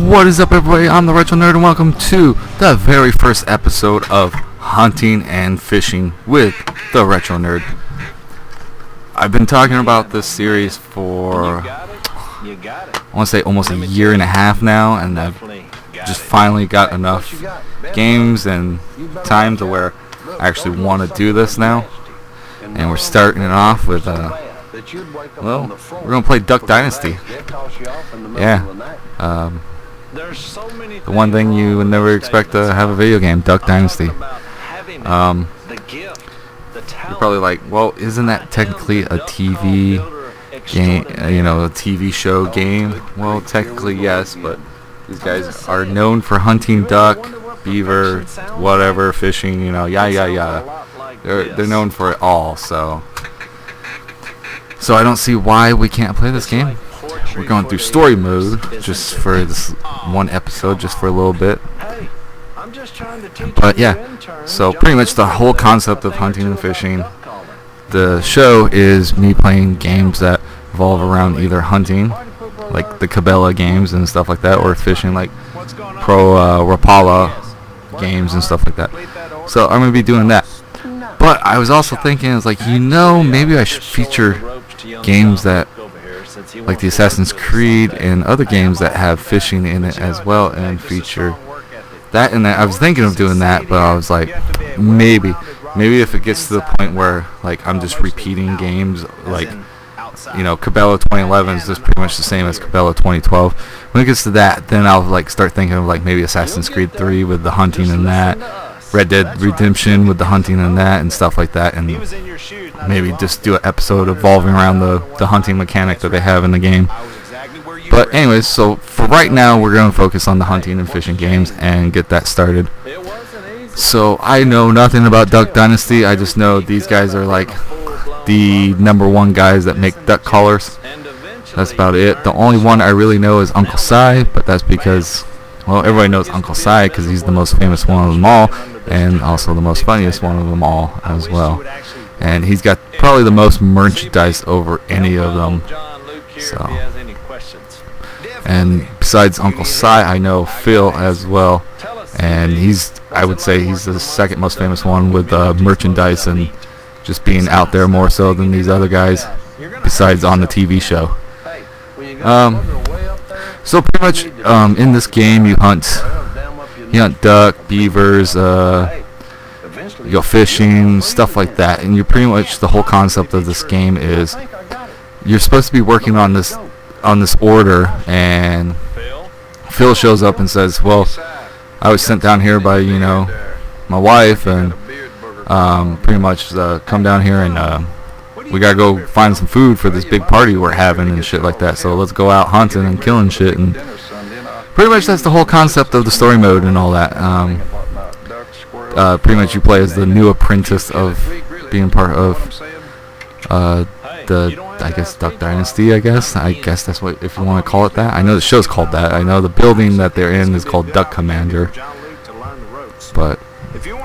What is up, everybody? I'm the Retro Nerd, and welcome to the very first episode of Hunting and Fishing with the Retro Nerd. I've been talking about this series for, I want to say, almost a year and a half now, and I've just finally got enough games and time to where I actually want to do this now. And we're starting it off with, well, we're going to play Duck Dynasty. Yeah. The one thing you would never expect to have a video game, Duck Dynasty. You're probably like, well, isn't that technically a TV game, a TV show game? Well, technically yes, but these guys are known for hunting duck, beaver, whatever, fishing, yada yada yada. They're known for it all, so I don't see why we can't play this game. We're going through story mode just for this one episode, just for a little bit. But yeah, so pretty much the whole concept of hunting and fishing. The show is me playing games that revolve around either hunting, like the Cabela games and stuff like that, or fishing, like Pro Rapala games and stuff like that. So I'm going to be doing that. But I was also thinking, it's like, maybe I should feature games that, like the Assassin's Creed and other games that have fishing in it as well, and feature that in that. I was thinking of doing that, but I was like, maybe if it gets to the point where like I'm just repeating games, like Cabela 2011 is just pretty much the same as Cabela 2012. When it gets to that, then I'll like start thinking of like maybe Assassin's Creed 3 with the hunting and that, Red Dead Redemption with the hunting and that and stuff like that, and maybe just do an episode evolving around the hunting mechanic that they have in the game. But anyways, so for right now we're going to focus on the hunting and fishing games and get that started. So I know nothing about Duck Dynasty. I just know these guys are like the #1 guys that make duck collars. That's about it. The only one I really know is Uncle Si, but that's because, well, everybody knows Uncle Si because he's the most famous one of them all, and also the most funniest one of them all as well. And he's got probably the most merchandise over any of them. So, and besides Uncle Si, I know Phil as well, and I would say he's the second most famous one with merchandise and just being out there more so than these other guys, besides on the TV show. So pretty much in this game you hunt duck, beavers, you go fishing, stuff like that, and you're pretty much, the whole concept of this game is you're supposed to be working on this order, and Phil shows up and says, well, I was sent down here by my wife, and pretty much come down here and we gotta go find some food for this big party we're having and shit like that, so let's go out hunting and killing shit. And pretty much that's the whole concept of the story mode and all that. Pretty much you play as the new apprentice of being part of I guess Duck Dynasty. I guess that's what, if you want to call it that. I know the show's called that. I know the building that they're in is called Duck Commander,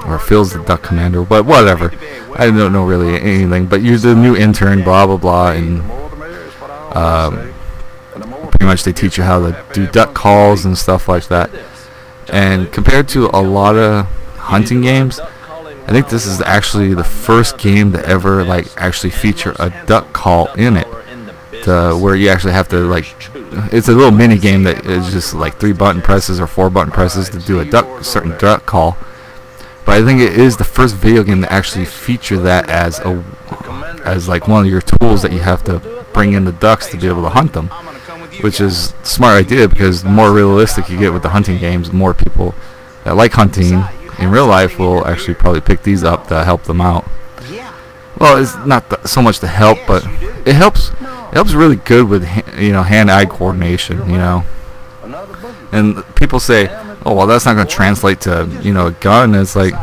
or Phil's the Duck Commander, but whatever. I don't know really anything, but you're the new intern, blah blah blah, and pretty much they teach you how to do duck calls and stuff like that. And compared to a lot of hunting games, I think this is actually the first game to ever like actually feature a duck call in it, where you actually have to like, it's a little mini game that is just like 3 button presses or 4 button presses to do a certain duck call. But I think it is the first video game to actually feature that as like one of your tools that you have to bring in the ducks to be able to hunt them, which is a smart idea, because the more realistic you get with the hunting games, the more people that like hunting in real life will actually probably pick these up to help them out. Well, it's not so much to help, but it helps really good with hand-eye coordination, And people say, oh, well, that's not going to translate to a gun. It's like,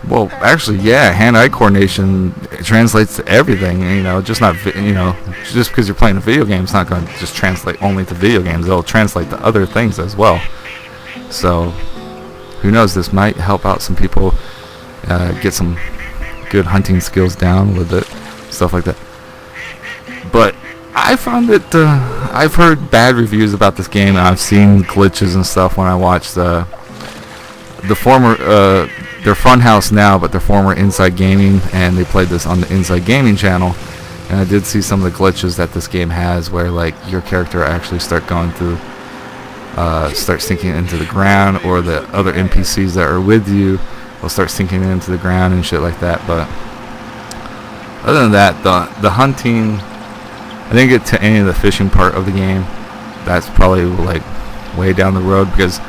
well, actually, yeah, hand-eye coordination translates to everything. Just not just because you're playing a video game, it's not going to just translate only to video games. It'll translate to other things as well. So who knows, this might help out some people get some good hunting skills down with it, stuff like that. But I found it I've heard bad reviews about this game, and I've seen glitches and stuff when I watched the former their Funhouse now, but their former Inside Gaming, and they played this on the Inside Gaming channel. And I did see some of the glitches that this game has, where like your character actually start sinking into the ground, or the other NPCs that are with you will start sinking into the ground and shit like that. But other than that, the hunting, I didn't get to any of the fishing part of the game. That's probably like way down the road, because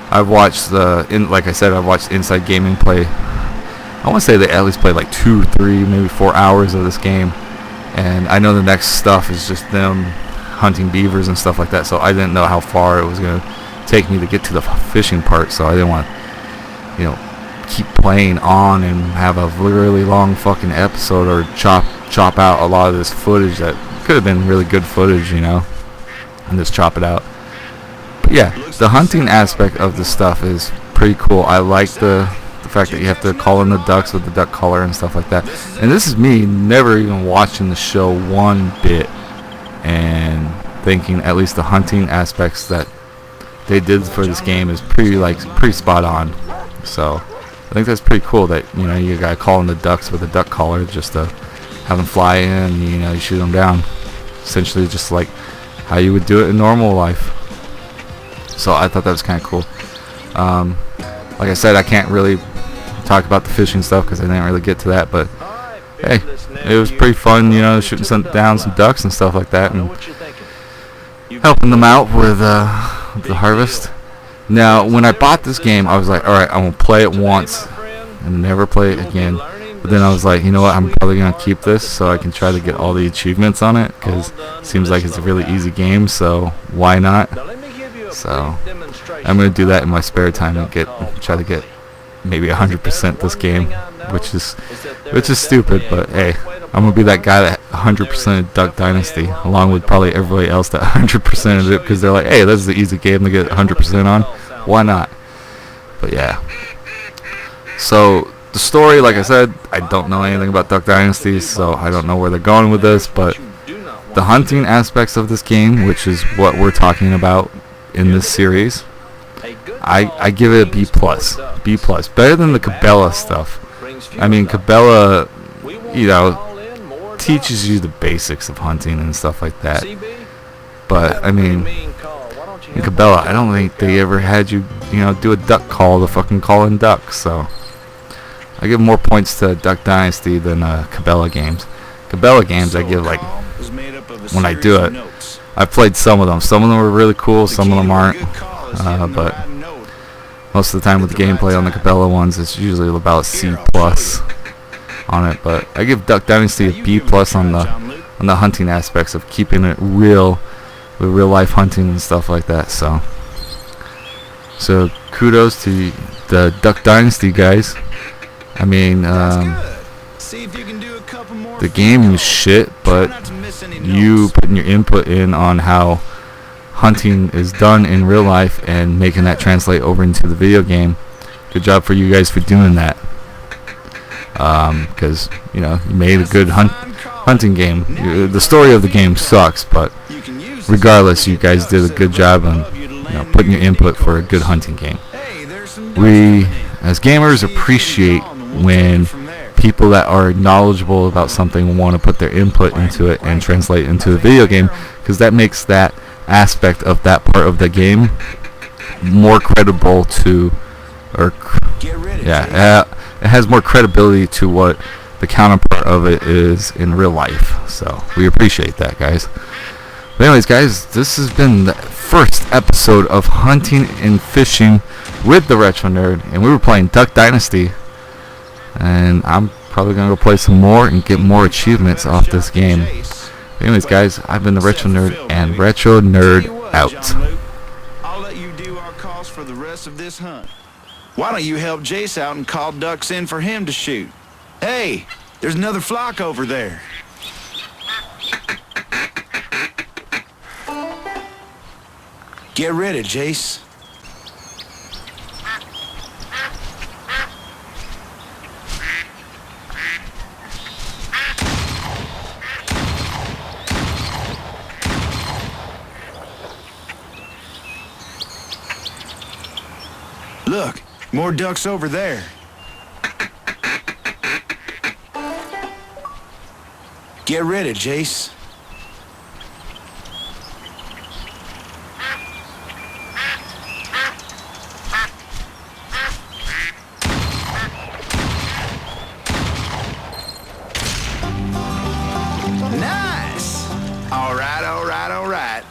I've watched like I said, I've watched Inside Gaming play. I want to say they at least played like 2, 3, maybe 4 hours of this game, and I know the next stuff is just them hunting beavers and stuff like that. So I didn't know how far it was gonna take me to get to the fishing part. So I didn't want to, keep playing on and have a really long fucking episode, or chop out a lot of this footage that could have been really good footage, and just chop it out. But yeah, the hunting aspect of the stuff is pretty cool. I like the fact that you have to call in the ducks with the duck caller and stuff like that. And this is me never even watching the show one bit and thinking at least the hunting aspects that they did for this game is pretty spot on. So I think that's pretty cool that you gotta call in the ducks with a duck caller just to have them fly in. You shoot them down, essentially just like how you would do it in normal life. So I thought that was kind of cool. Like I said, I can't really talk about the fishing stuff because I didn't really get to that, but hey, it was pretty fun, shooting down some ducks and stuff like that, and helping them out with the harvest. Now, when I bought this game, I was like, alright, I'm going to play it once and never play it again. But then I was like, you know what, I'm probably going to keep this so I can try to get all the achievements on it, because it seems like it's a really easy game, so why not? So I'm going to do that in my spare time and try to get maybe 100% this game, which is stupid, but hey, I'm going to be that guy that 100% Duck Dynasty, along with probably everybody else that 100%ed it, because they're like, hey, this is an easy game to get 100% on, why not? But yeah, so the story, like I said, I don't know anything about Duck Dynasty, so I don't know where they're going with this, but the hunting aspects of this game, which is what we're talking about in this series, I give it a B+. B+. Better than the Cabela stuff. I mean, Cabela, teaches you the basics of hunting and stuff like that. But, I mean, in Cabela, I don't think they ever had you, do a duck call to fucking call in ducks. So, I give more points to Duck Dynasty than Cabela games. Cabela games, I give, like, when I do it, I've played some of them. Some of them were really cool, some of them aren't. But most of the time with the gameplay on the Cabela ones, it's usually about C+ on it. But I give Duck Dynasty a B+ on the hunting aspects of keeping it real, with real life hunting and stuff like that. So kudos to the Duck Dynasty guys. I mean, the game is shit, but you putting your input in on how hunting is done in real life and making that translate over into the video game, good job for you guys for doing that. Because you made a good hunting game. The story of the game sucks, but regardless, you guys did a good job on putting your input for a good hunting game. We as gamers appreciate when people that are knowledgeable about something want to put their input into it and translate it into a video game, because that makes that aspect of that part of the game more credible to, it has more credibility to what the counterpart of it is in real life. So we appreciate that, guys. But anyways, guys, this has been the first episode of Hunting and Fishing with the Retro Nerd, and we were playing Duck Dynasty, and I'm probably gonna go play some more and get more achievements off this game. But anyways, guys, I've been the Retro Nerd, and Retro Nerd out. I'll let you do our calls for the rest of this hunt. Why don't you help Jace out and call ducks in for him to shoot? Hey, there's another flock over there. Get ready, Jace. Look, more ducks over there. Get ready, Jace. Nice! All right, all right, all right.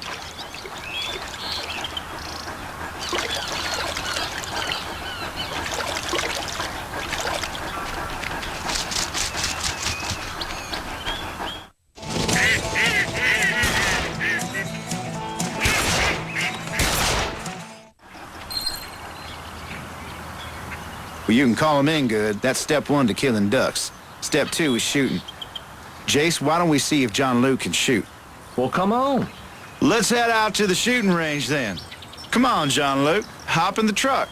Well, you can call them in good. That's step one to killing ducks. Step two is shooting. Jace, why don't we see if John Luke can shoot? Well, come on. Let's head out to the shooting range then. Come on, John Luke. Hop in the truck.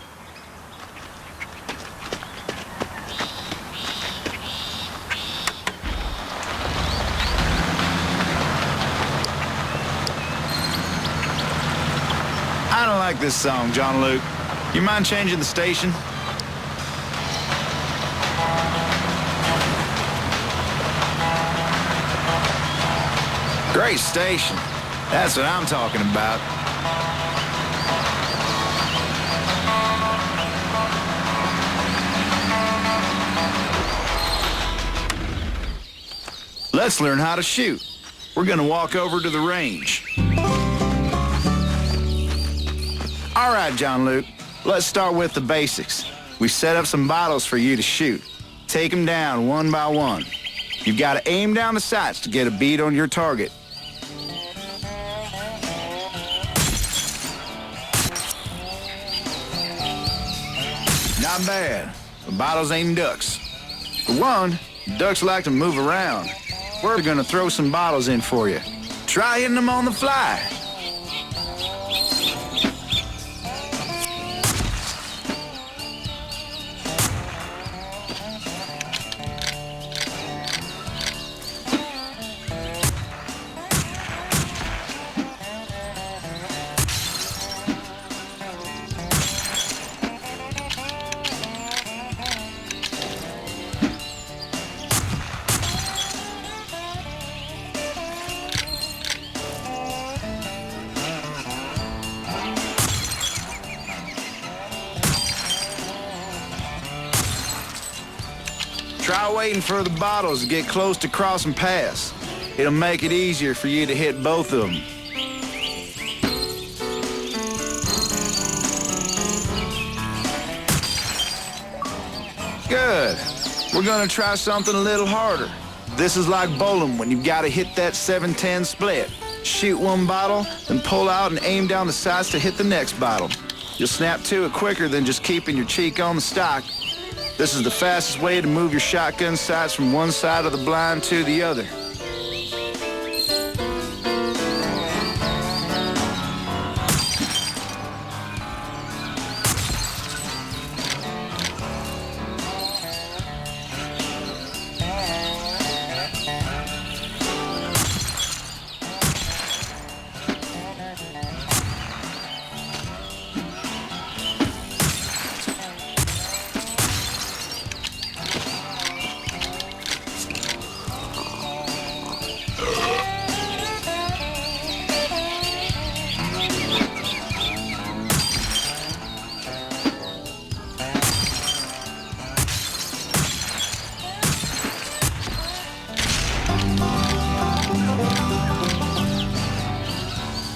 I don't like this song, John Luke. You mind changing the station? Great station. That's what I'm talking about. Let's learn how to shoot. We're gonna walk over to the range. All right, John Luke, let's start with the basics. We set up some bottles for you to shoot. Take them down one by one. You've got to aim down the sights to get a bead on your target. Not bad. The bottles ain't ducks. For one, ducks like to move around. We're gonna throw some bottles in for you. Try hitting them on the fly. Try waiting for the bottles to get close to crossing paths. It'll make it easier for you to hit both of them. Good. We're gonna try something a little harder. This is like bowling when you've got to hit that 7-10 split. Shoot one bottle, then pull out and aim down the sights to hit the next bottle. You'll snap to it quicker than just keeping your cheek on the stock. This is the fastest way to move your shotgun sights from one side of the blind to the other.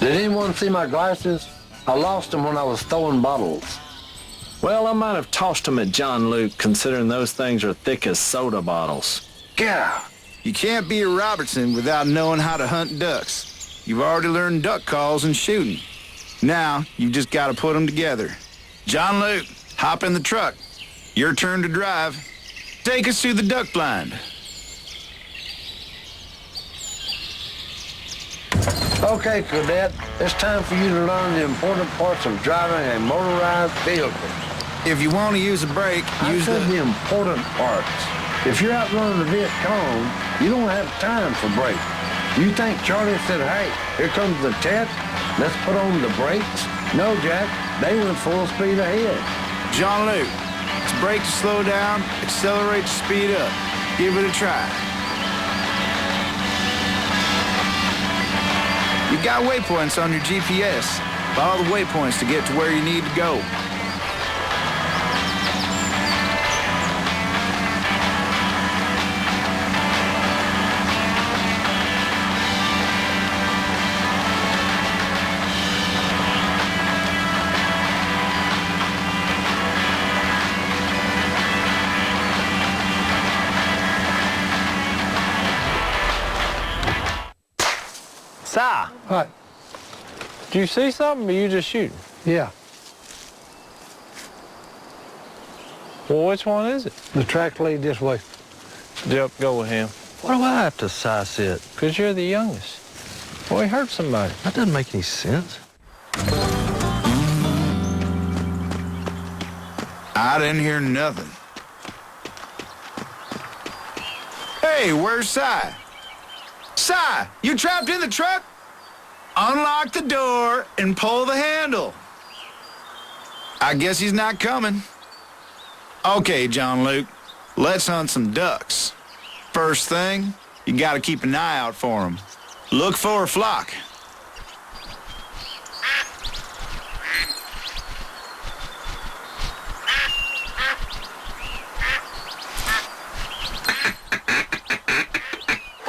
Did anyone see my glasses? I lost them when I was throwing bottles. Well, I might have tossed them at John Luke, considering those things are thick as soda bottles. Yeah, you can't be a Robertson without knowing how to hunt ducks. You've already learned duck calls and shooting. Now, you've just got to put them together. John Luke, hop in the truck. Your turn to drive. Take us through the duck blind. Okay, Cadet, it's time for you to learn the important parts of driving a motorized vehicle. If you want to use a brake, use the important parts. If you're out running the Viet Cong, you don't have time for brakes. You think Charlie said, hey, here comes the test, let's put on the brakes? No, Jack, they went full speed ahead. John Luke, it's brake to slow down, accelerate to speed up. Give it a try. You got waypoints on your GPS. Follow the waypoints to get to where you need to go. Si, What? did you see something or you just shooting? Yeah, Well, which one is it? the track lead this way. Yep, go with him. Why do I have to size it? Because you're the youngest. Boy, he hurt somebody. That doesn't make any sense. I didn't hear nothing. Hey, where's Si? Si, you trapped in the truck? Unlock the door and pull the handle. I guess he's not coming. Okay, John Luke, let's hunt some ducks. First thing, you gotta keep an eye out for them. Look for a flock.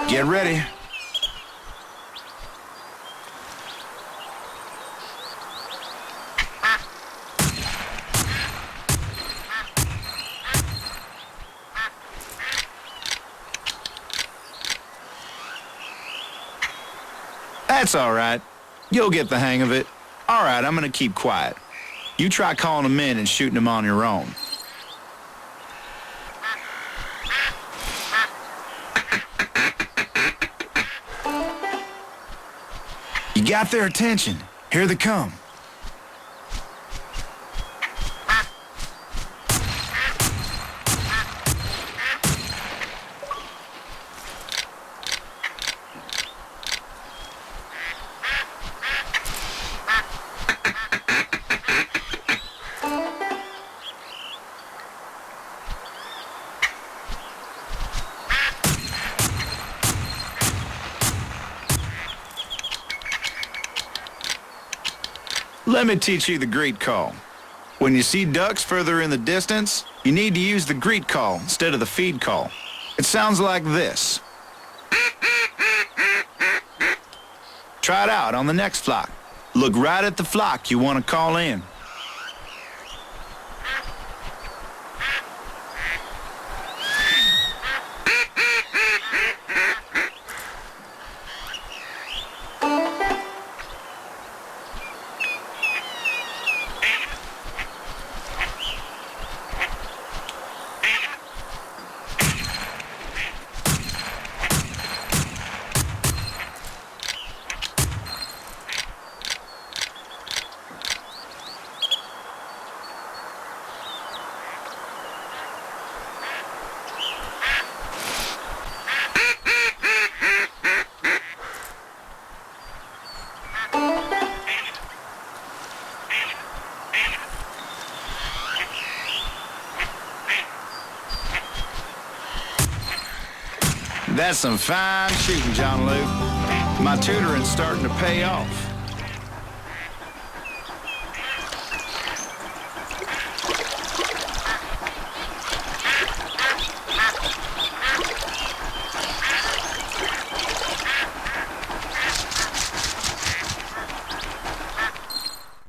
Get ready. That's all right. You'll get the hang of it. All right, I'm gonna keep quiet. You try calling them in and shooting them on your own. You got their attention. Here they come. Let me teach you the greet call. When you see ducks further in the distance, you need to use the greet call instead of the feed call. It sounds like this. Try it out on the next flock. Look right at the flock you want to call in. That's some fine shooting, John Luke. My tutoring's starting to pay off.